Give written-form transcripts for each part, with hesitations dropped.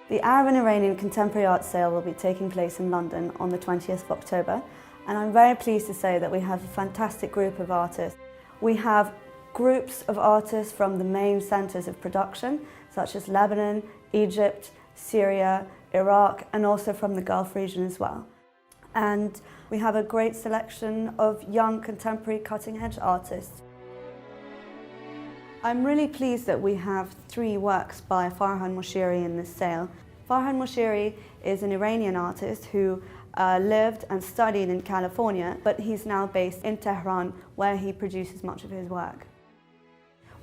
The Arab and Iranian Contemporary Art Sale will be taking place in London on the 20th of October, and I'm very pleased to say that we have a fantastic group of artists. We have groups of artists from the main centres of production, such as Lebanon, Egypt, Syria, Iraq, and also from the Gulf region as well. And we have a great selection of young contemporary cutting-edge artists. I'm really pleased that we have 3 works by Farhad Moshiri in this sale. Farhad Moshiri is an Iranian artist who lived and studied in California, but he's now based in Tehran, where he produces much of his work.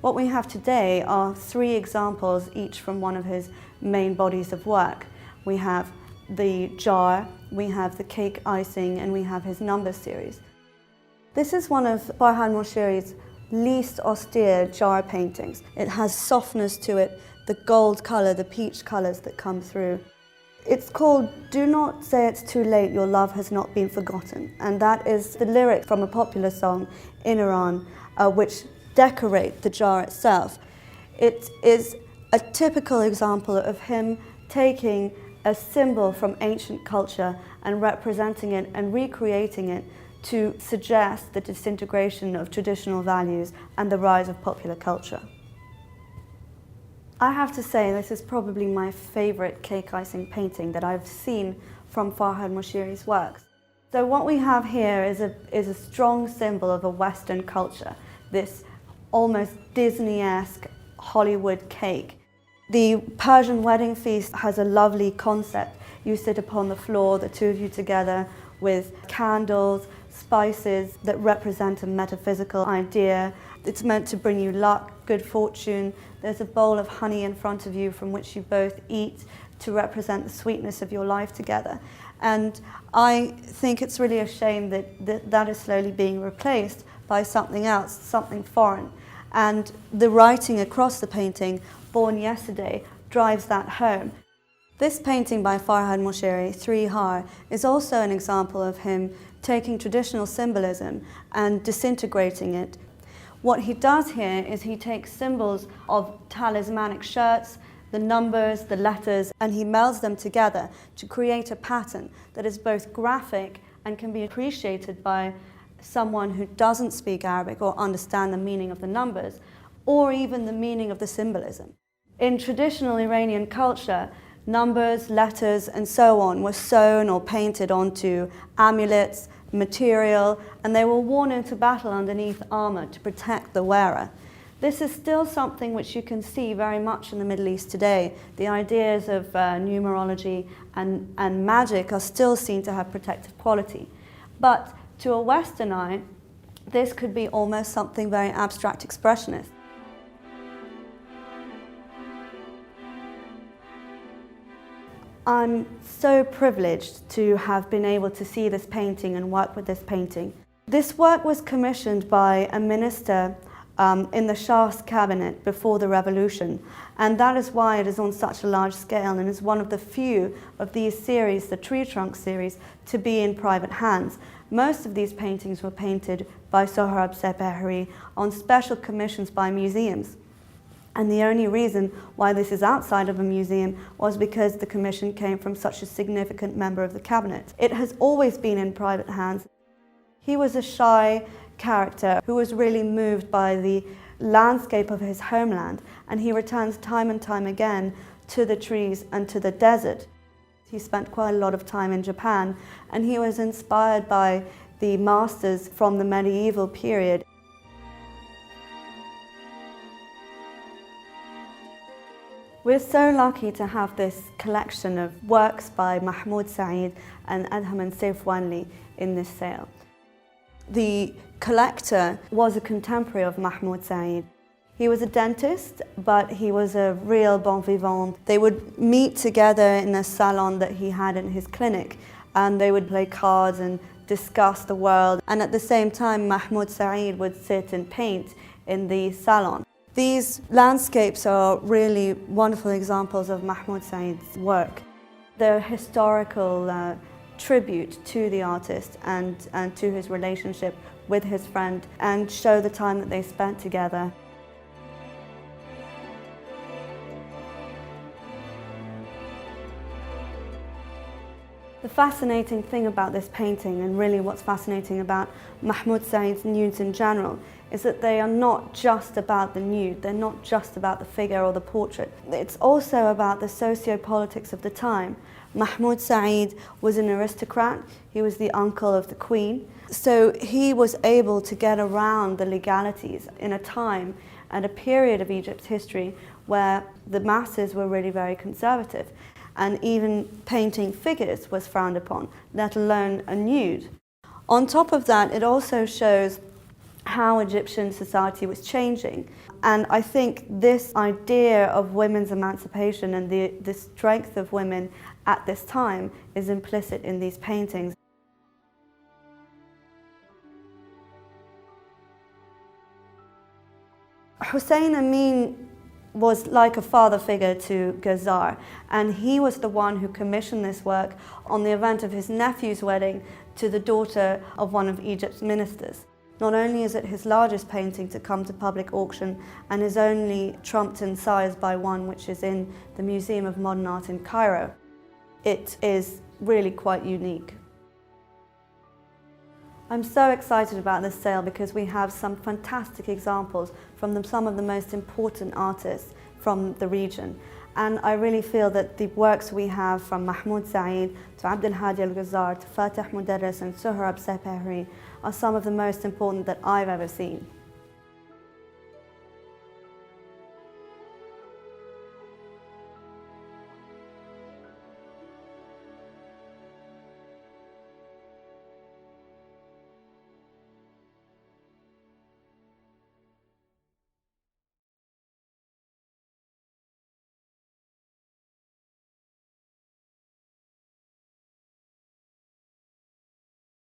What we have today are 3 examples, each from one of his main bodies of work. We have the jar, we have the cake icing, and we have his number series. This is one of Farhad Moshiri's least austere jar paintings. It has softness to it, the gold colour, the peach colours that come through. It's called "Do Not Say It's Too Late, Your Love Has Not Been Forgotten," and that is the lyric from a popular song in Iran which decorate the jar itself. It is a typical example of him taking a symbol from ancient culture and representing it and recreating it to suggest the disintegration of traditional values and the rise of popular culture. I have to say this is probably my favourite cake icing painting that I've seen from Farhad Moshiri's works. So what we have here is a strong symbol of a Western culture, this almost Disney-esque Hollywood cake. The Persian wedding feast has a lovely concept. You sit upon the floor, the two of you together, with candles, spices that represent a metaphysical idea. It's meant to bring you luck, good fortune. There's a bowl of honey in front of you from which you both eat to represent the sweetness of your life together. And I think it's really a shame that is slowly being replaced by something else, something foreign. And the writing across the painting, "Born Yesterday," drives that home. This painting by Farhad Moshiri, 3 Har, is also an example of him taking traditional symbolism and disintegrating it. What he does here is he takes symbols of talismanic shirts, the numbers, the letters, and he melds them together to create a pattern that is both graphic and can be appreciated by someone who doesn't speak Arabic or understand the meaning of the numbers, or even the meaning of the symbolism. In traditional Iranian culture, numbers, letters, and so on were sewn or painted onto amulets, material, and they were worn into battle underneath armor to protect the wearer. This is still something which you can see very much in the Middle East today. The ideas of numerology and magic are still seen to have protective quality. But to a Western eye, this could be almost something very abstract expressionist. I'm so privileged to have been able to see this painting and work with this painting. This work was commissioned by a minister in the Shah's cabinet before the revolution, and that is why it is on such a large scale and is one of the few of these series, the Tree Trunk series, to be in private hands. Most of these paintings were painted by Sohrab Sepehri on special commissions by museums. And the only reason why this is outside of a museum was because the commission came from such a significant member of the cabinet. It has always been in private hands. He was a shy character who was really moved by the landscape of his homeland, and he returns time and time again to the trees and to the desert. He spent quite a lot of time in Japan, and he was inspired by the masters from the medieval period. We're so lucky to have this collection of works by Mohammed Saeed and Adham Safwanli in this sale. The collector was a contemporary of Mohammed Saeed. He was a dentist, but he was a real bon vivant. They would meet together in a salon that he had in his clinic, and they would play cards and discuss the world. And at the same time, Mohammed Saeed would sit and paint in the salon. These landscapes are really wonderful examples of Mohammed Saeed's work. They're a historical tribute to the artist and to his relationship with his friend, and show the time that they spent together. The fascinating thing about this painting, and really what's fascinating about Mohammed Saeed's nudes in general, is that they are not just about the nude, they're not just about the figure or the portrait. It's also about the socio-politics of the time. Mohammed Saeed was an aristocrat, he was the uncle of the queen, so he was able to get around the legalities in a time and a period of Egypt's history where the masses were really very conservative, and even painting figures was frowned upon, let alone a nude. On top of that, it also shows how Egyptian society was changing. And I think this idea of women's emancipation and the strength of women at this time is implicit in these paintings. Hussein Amin was like a father figure to Ghazar, and he was the one who commissioned this work on the event of his nephew's wedding to the daughter of one of Egypt's ministers. Not only is it his largest painting to come to public auction and is only trumped in size by one which is in the Museum of Modern Art in Cairo, it is really quite unique. I'm so excited about this sale because we have some fantastic examples from some of the most important artists from the region. And I really feel that the works we have from Mohammed Saeed to Abdelhadi Al-Ghazar to Fatih Mudarris and Sohrab Sepehri are some of the most important that I've ever seen.